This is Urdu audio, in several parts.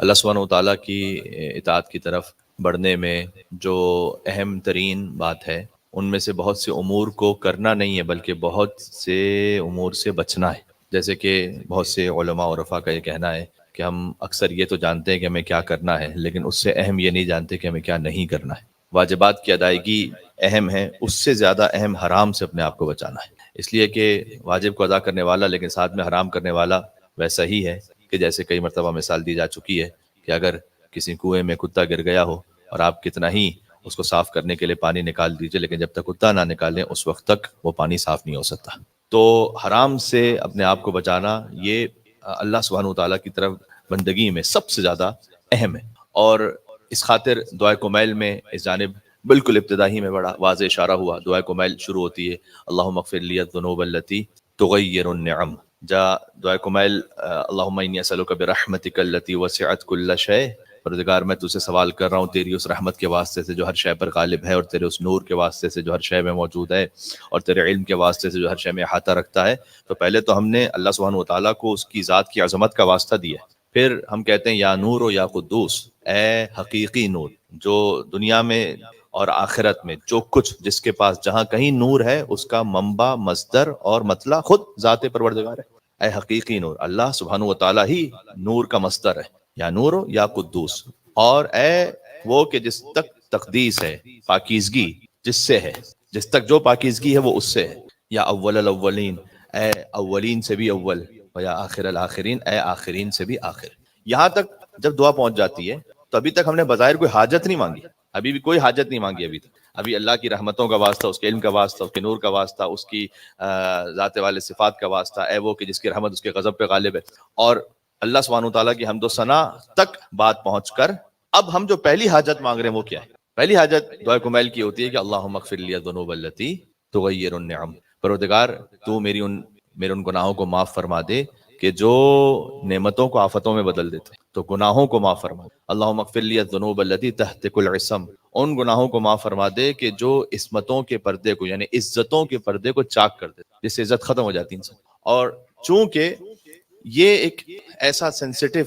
اللہ سبحانہ و تعالیٰ کی اطاعت کی طرف بڑھنے میں جو اہم ترین بات ہے ان میں سے بہت سے امور کو کرنا نہیں ہے بلکہ بہت سے امور سے بچنا ہے. جیسے کہ بہت سے علماء اور عرفا کا یہ کہنا ہے کہ ہم اکثر یہ تو جانتے ہیں کہ ہمیں کیا کرنا ہے لیکن اس سے اہم یہ نہیں جانتے کہ ہمیں کیا نہیں کرنا ہے. واجبات کی ادائیگی اہم ہے، اس سے زیادہ اہم حرام سے اپنے آپ کو بچانا ہے. اس لیے کہ واجب کو ادا کرنے والا لیکن ساتھ میں حرام کرنے والا ویسا ہی ہے کہ جیسے کئی مرتبہ مثال دی جا چکی ہے کہ اگر کسی کنویں میں کتا گر گیا ہو اور آپ کتنا ہی اس کو صاف کرنے کے لیے پانی نکال دیجئے لیکن جب تک کتا نہ نکالیں اس وقت تک وہ پانی صاف نہیں ہو سکتا. تو حرام سے اپنے آپ کو بچانا یہ اللہ سبحانہ و تعالیٰ کی طرف بندگی میں سب سے زیادہ اہم ہے. اور اس خاطر دعائے کمیل میں اس جانب بالکل ابتدائی میں بڑا واضح اشارہ ہوا. دعائے کمیل شروع ہوتی ہے اللہم اغفر لی الذنوب التی تغیر النعم. جا دعائے کمیل اللہم انی اسألک برحمتک التی وسعت کل شیء، پروردگار میں تجھ سے سوال کر رہا ہوں تیری اس رحمت کے واسطے سے جو ہر شے پر غالب ہے، اور تیرے اس نور کے واسطے سے جو ہر شے میں موجود ہے، اور تیرے علم کے واسطے سے جو ہر شے میں احاطہ رکھتا ہے. تو پہلے تو ہم نے اللہ سبحانہ و تعالیٰ کو اس کی ذات کی عظمت کا واسطہ دیا. پھر ہم کہتے ہیں یا نور و یا قدوس، اے حقیقی نور جو دنیا میں اور آخرت میں جو کچھ جس کے پاس جہاں کہیں نور ہے اس کا منبع، مصدر اور مطلع خود ذات پروردگار ہے. اے حقیقی نور، اللہ سبحانہ و تعالیٰ ہی نور کا مصدر ہے، یا نور ہو یا قدوس. اور اے وہ کہ جس تک تقدیس ہے، پاکیزگی جس سے ہے، جس تک جو پاکیزگی ہے وہ اس سے ہے. یا اول الاولین، اے اولین سے بھی اول، و یا آخر الاخرین، اے آخرین سے بھی آخر. یہاں تک جب دعا پہنچ جاتی ہے تو ابھی تک ہم نے بظاہر کوئی حاجت نہیں مانگی، ابھی بھی کوئی حاجت نہیں مانگی ابھی تک. ابھی اللہ کی رحمتوں کا واسطہ، اس کے علم کا واسطہ، اس کے نور کا واسطہ، اس کی ذات والے صفات کا واسطہ، اے وہ کہ جس کی رحمت اس کے غضب پہ غالب ہے. اور اللہ سبحانہ وتعالیٰ کی حمد و ثنا تک بات پہنچ کر اب ہم جو پہلی حاجت مانگ رہے ہیں وہ کیا ہے؟ پہلی حاجت دعائے کمیل کی ہوتی ہے کہ اللہم اغفر لی الذنوب التی تغیر النعم. پروردگار تو میرے ان گناہوں کو معاف فرما دے کہ جو نعمتوں کو آفتوں میں بدل دیتے. تو گناہوں کو معاف فرما دے. اللہم اغفر لی الذنوب التی تہتک العصم، ان گناہوں کو معاف فرما دے کہ جو عصمتوں کے پردے کو یعنی عزتوں کے پردے کو چاک کر دے، جس سے عزت ختم ہو جاتی انسان. اور چونکہ یہ ایک ایسا سینسیٹیو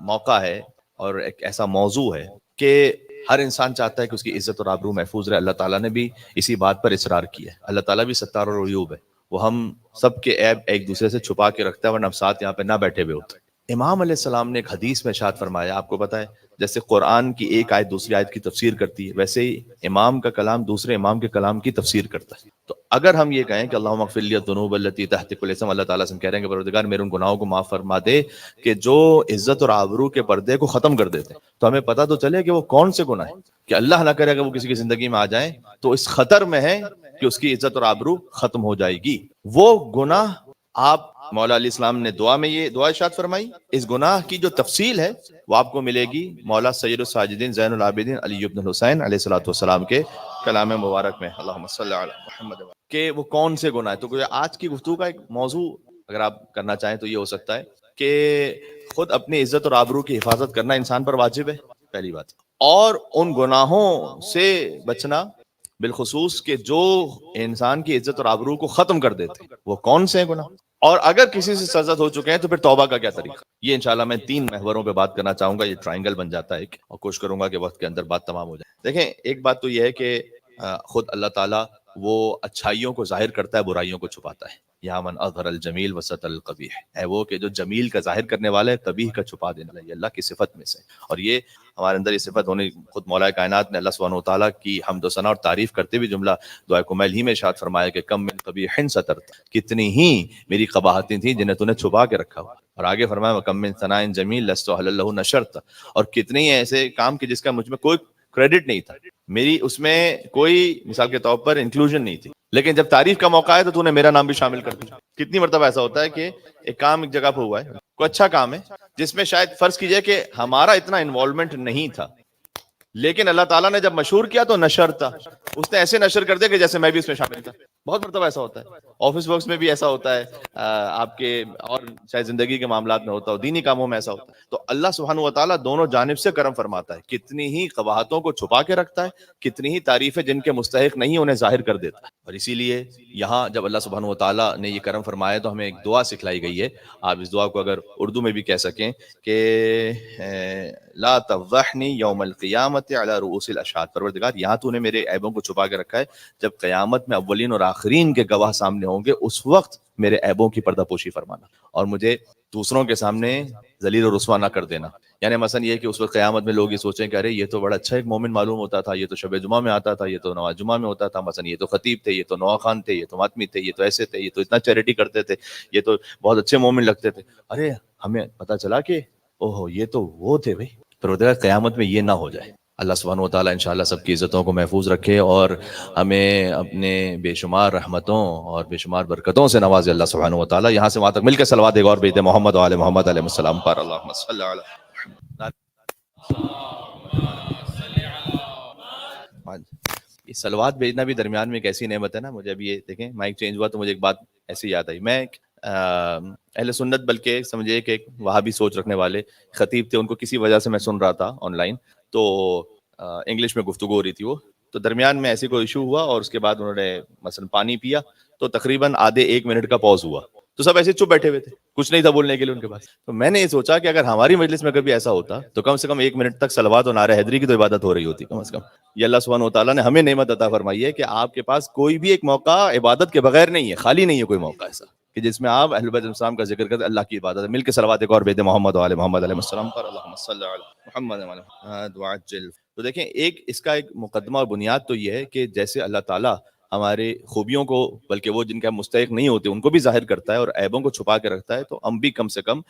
موقع ہے اور ایک ایسا موضوع ہے کہ ہر انسان چاہتا ہے کہ اس کی عزت اور آبرو محفوظ رہے. اللہ تعالیٰ نے بھی اسی بات پر اصرار کیا ہے. اللہ تعالیٰ بھی ستار العیوب ہے، وہ ہم سب کے عیب ایک دوسرے سے چھپا کے رکھتا ہے ورنہ ہم ساتھ یہاں پہ نہ بیٹھے ہوئے ہوتے. امام علیہ السلام نے ایک حدیث میں ارشاد فرمایا، آپ کو پتہ ہے جیسے قرآن کی ایک آیت دوسری آیت کی تفسیر کرتی ہے ویسے ہی امام کا کلام دوسرے امام کے کلام کی تفسیر کرتا ہے. تو اگر ہم یہ کہیں کہ اللہم اغفر لی الذنوب التی تحتک الاسم، اللہ تعالیٰ سے ہم کہہ رہے ہیں کہ پروردگار میرے ان گناہوں کو معاف فرما دے کہ جو عزت اور آبرو کے پردے کو ختم کر دیتے ہیں. تو ہمیں پتہ تو چلے کہ وہ کون سے گناہ ہیں کہ اللہ نہ کرے اگر وہ کسی کی زندگی میں آ جائیں تو اس خطر میں ہے کہ اس کی عزت اور آبرو ختم ہو جائے گی. وہ گناہ آپ مولا علیہ السلام نے دعا میں یہ دعا ارشاد فرمائی. اس گناہ کی جو تفصیل ہے وہ آپ کو ملے گی مولا سید الساجدین زین العابدین علی بن الحسین علیہ الصلوۃ والسلام کے کلام مبارک میں. اللہم صلی علی محمد. کہ وہ کون سے گناہ ہے. تو آج کی گفتگو کا ایک موضوع اگر آپ کرنا چاہیں تو یہ ہو سکتا ہے کہ خود اپنی عزت اور آبرو کی حفاظت کرنا انسان پر واجب ہے، پہلی بات. اور ان گناہوں سے بچنا بالخصوص کہ جو انسان کی عزت اور آبرو کو ختم کر دیتے ہیں وہ کون سے گناہ، اور اگر کسی سے سرزد ہو چکے ہیں تو پھر توبہ کا کیا طریقہ. یہ انشاءاللہ میں 3 محوروں پہ بات کرنا چاہوں گا. یہ ٹرائنگل بن جاتا ہے ایک، اور کوشش کروں گا کہ وقت کے اندر بات تمام ہو جائے. دیکھیں ایک بات تو یہ ہے کہ خود اللہ تعالیٰ وہ اچھائیوں کو ظاہر کرتا ہے، برائیوں کو چھپاتا ہے. یا من اظہر الجمیل وستر القبیح، ہے وہ کہ جو جمیل کا ظاہر کرنے والا ہے، قبیح کا چھپا دینے والا ہے. یہ اللہ کی صفت میں سے، اور یہ ہمارے اندر یہ صفت ہونے خود مولا کائنات نے اللہ سبحانہ و تعالیٰ کی حمد و ثنا اور تعریف کرتے ہوئے جملہ دعائے کمیل ہی میں ارشاد فرمایا کہ کم من قبیح سترت، کتنی ہی میری قباحتیں تھیں جنہیں تو نے چھپا کے رکھا ہوا. اور آگے فرمایا وکم من ثناء جمیل لست اہلا لہ نشرت، اور کتنے ہی ایسے کام کہ جس کا مجھ میں کوئی کریڈٹ نہیں تھا، میری اس میں کوئی مثال کے طور پر انکلوژن نہیں تھی، لیکن جب تعریف کا موقع ہے تو نے میرا نام بھی شامل کر دیا. کتنی مرتبہ ایسا ہوتا ہے کہ ایک کام ایک جگہ پہ ہوا ہے، کوئی اچھا کام ہے جس میں شاید فرض کیجئے کہ ہمارا اتنا انوالومنٹ نہیں تھا، لیکن اللہ تعالیٰ نے جب مشہور کیا تو نشر تھا، اس نے ایسے نشر کر دیا کہ جیسے میں بھی اس میں شامل تھا. بہت مرتبہ ایسا ہوتا ہے، آفس ورکس میں بھی ایسا ہوتا ہے، آپ کے اور چاہے زندگی کے معاملات میں ہوتا ہو، دینی کاموں میں ایسا ہوتا ہے. تو اللہ سبحانہ و تعالیٰ دونوں جانب سے کرم فرماتا ہے، کتنی ہی قباحتوں کو چھپا کے رکھتا ہے، کتنی ہی تعریفیں جن کے مستحق نہیں انہیں ظاہر کر دیتا ہے. اور اسی لیے یہاں جب اللہ سبحانہ و تعالیٰ نے یہ کرم فرمایا تو ہمیں ایک دعا سکھلائی گئی ہے. آپ اس دعا کو اگر اردو میں بھی کہہ سکیں کہ لا تفضحنی یوم القیامت علی رؤوس الاشہاد، پروردگار یہاں تو نے میرے عیبوں کو چھپا کے رکھا ہے، جب قیامت میں اولین اور آخرین کے گواہ سامنے ہوں گے اس وقت میرے عیبوں کی پردہ پوشی فرمانا، اور مجھے دوسروں کے سامنے ذلیل و رسوا نہ کر دینا. یعنی مثلا یہ کہ اس وقت قیامت میں لوگ یہ سوچیں کہ ارے یہ تو بڑا اچھا ایک مومن معلوم ہوتا تھا، یہ تو شب جمعہ میں آتا تھا، یہ تو نماز جمعہ میں ہوتا تھا، مثلا یہ تو خطیب تھے، یہ تو نواں خان تھے، یہ تو ماتمی تھے، یہ تو ایسے تھے، یہ تو اتنا چیریٹی کرتے تھے، یہ تو بہت اچھے مومن لگتے تھے. ارے ہمیں پتہ چلا کہ اوہو یہ تو وہ تھے بھائی. پروردگار قیامت میں یہ نہ ہو جائے. اللہ سبحانہ و تعالیٰ انشاءاللہ سب کی عزتوں کو محفوظ رکھے اور ہمیں اپنے بے شمار رحمتوں اور بے شمار برکتوں سے نوازے اللہ سبحانہ و تعالیٰ. یہاں سے وہاں تک مل کے صلوات ایک اور بھیجتے محمد و آل محمد علیہ السلام پر. اللہم صلی علی یہ صلوات بھیجنا بھی درمیان میں ایک ایسی نعمت ہے نا. مجھے ابھی یہ دیکھیں مائک چینج ہوا تو مجھے ایک بات ایسی یاد آئی. میں اہل سنت بلکہ سمجھے کہ وہابی سوچ رکھنے والے خطیب تھے، ان کو کسی وجہ سے میں سن رہا تھا آن لائن، تو انگلش میں گفتگو ہو رہی تھی وہ، تو درمیان میں ایسی کوئی ایشو ہوا اور اس کے بعد انہوں نے مثلا پانی پیا تو تقریباً آدھے 1 منٹ کا پاز ہوا، تو سب ایسے چپ بیٹھے ہوئے تھے، کچھ نہیں تھا بولنے کے لیے ان کے پاس. تو میں نے یہ سوچا کہ اگر ہماری مجلس میں کبھی ایسا ہوتا تو کم سے کم 1 منٹ تک صلوات و نعرہ حیدری کی تو عبادت ہو رہی ہوتی کم از کم. یہ اللہ سبحانہ و تعالیٰ نے ہمیں نعمت عطا فرمائی ہے کہ آپ کے پاس کوئی بھی ایک موقع عبادت کے بغیر نہیں ہے، خالی نہیں ہے کوئی موقع ایسا کہ جس میں آپ اہل بیت السلام کا ذکر کرتے اللہ کی عبادت ہے. مل کے صلوات ایک اور بھیجتے محمد و آل محمد علیہ السلام پر. اللہم صلی علی محمد و آل محمد وعجل. تو دیکھیں ایک اس کا ایک مقدمہ اور بنیاد تو یہ ہے کہ جیسے اللہ تعالیٰ ہمارے خوبیوں کو، بلکہ وہ جن کا مستحق نہیں ہوتے ان کو بھی ظاہر کرتا ہے اور عیبوں کو چھپا کے رکھتا ہے، تو ہم بھی کم سے کم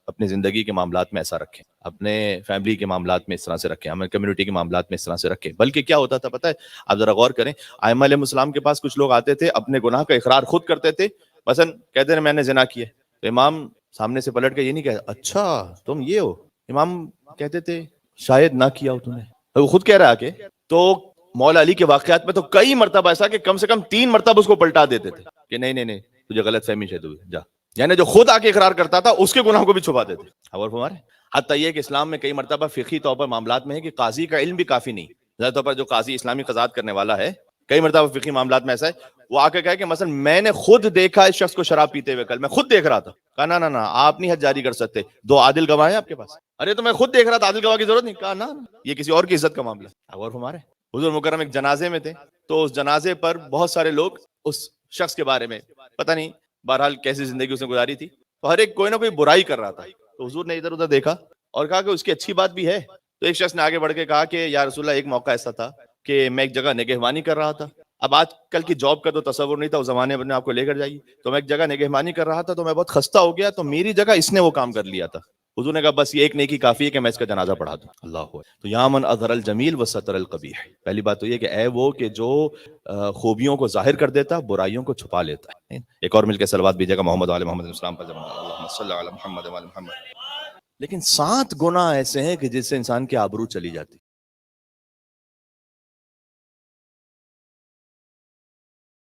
اپنے زندگی کے معاملات میں ایسا رکھیں، اپنے فیملی کے معاملات میں اس طرح سے رکھیں، ہمیں کمیونٹی کے معاملات میں اس طرح سے رکھیں. بلکہ کیا ہوتا تھا پتہ ہے، آپ ذرا غور کریں، ائمہ علیہ السلام کے پاس کچھ لوگ آتے تھے، اپنے گناہ کا اقرار خود کرتے تھے، مثلا کہتے ہیں میں نے زنا کیا، تو امام سامنے سے پلٹ کے یہ نہیں کہتا اچھا تم یہ ہو، امام کہتے تھے شاید نہ کیا ہو تم نے، وہ خود کہہ رہا کہ. تو مولا علی کے واقعات میں تو کئی مرتبہ ایسا کہ کم سے کم 3 مرتبہ اس کو پلٹا دیتے تھے کہ نہیں نہیں نہیں تجھے غلط فہمی ہے، جا. یعنی جو خود آ کے اقرار کرتا تھا اس کے گناہوں کو بھی چھپا دیتے. اور ہمارے حتیٰ یہ کہ اسلام میں کئی مرتبہ فقہی طور پر معاملات میں ہے کہ قاضی کا علم بھی کافی نہیں. زیادہ طور پر جو قاضی اسلامی قضات کرنے والا ہے، کئی مرتبہ فقہی معاملات میں ایسا ہے وہ آ کے کہے کہ مثلا میں نے خود دیکھا اس شخص کو شراب پیتے ہوئے، کل میں خود دیکھ رہا تھا. کہا نہ نہ آپ نہیں حد جاری کر سکتے، 2 عادل گواہ ہیں آپ کے پاس. ارے تو میں خود دیکھ رہا تھا، عادل گواہ کی ضرورت نہیں. کہا نہ یہ کسی اور کی عزت کا معاملہ. اور ہمارے حضور مکرم ایک جنازے میں تھے، تو اس جنازے پر بہت سارے لوگ اس شخص کے بارے میں پتہ نہیں بہرحال کیسی زندگی اس نے گزاری تھی، تو ہر ایک کوئی نہ کوئی برائی کر رہا تھا. تو حضور نے ادھر ادھر دیکھا اور کہا کہ اس کی اچھی بات بھی ہے. تو ایک شخص نے آگے بڑھ کے کہا کہ یا رسول اللہ ایک موقع ایسا تھا کہ میں ایک جگہ نگہبانی کر رہا تھا. اب آج کل کی جاب کا تو تصور نہیں تھا، اس زمانے میں آپ کو لے کر جائیے، تو میں ایک جگہ نگہبانی کر رہا تھا تو میں بہت خستہ ہو گیا، تو میری جگہ اس نے وہ کام کر لیا تھا. حضور نے کہا بس یہ ایک نیکی کافی ہے کہ میں اس کا جنازہ پڑھا دوں. اللہ ہو. تو یا من اظہر الجمیل و ستر القبیح، پہلی بات تو یہ کہ اے وہ کہ جو خوبیوں کو ظاہر کر دیتا، برائیوں کو چھپا لیتا ہے. ایک اور مل کے صلوات بھیجے گا محمد علیہ محمد السلام پر. اللہم صلی علی محمد و علی محمد. لیکن 7 گناہ ایسے ہیں کہ جس سے انسان کی آبرو چلی جاتی.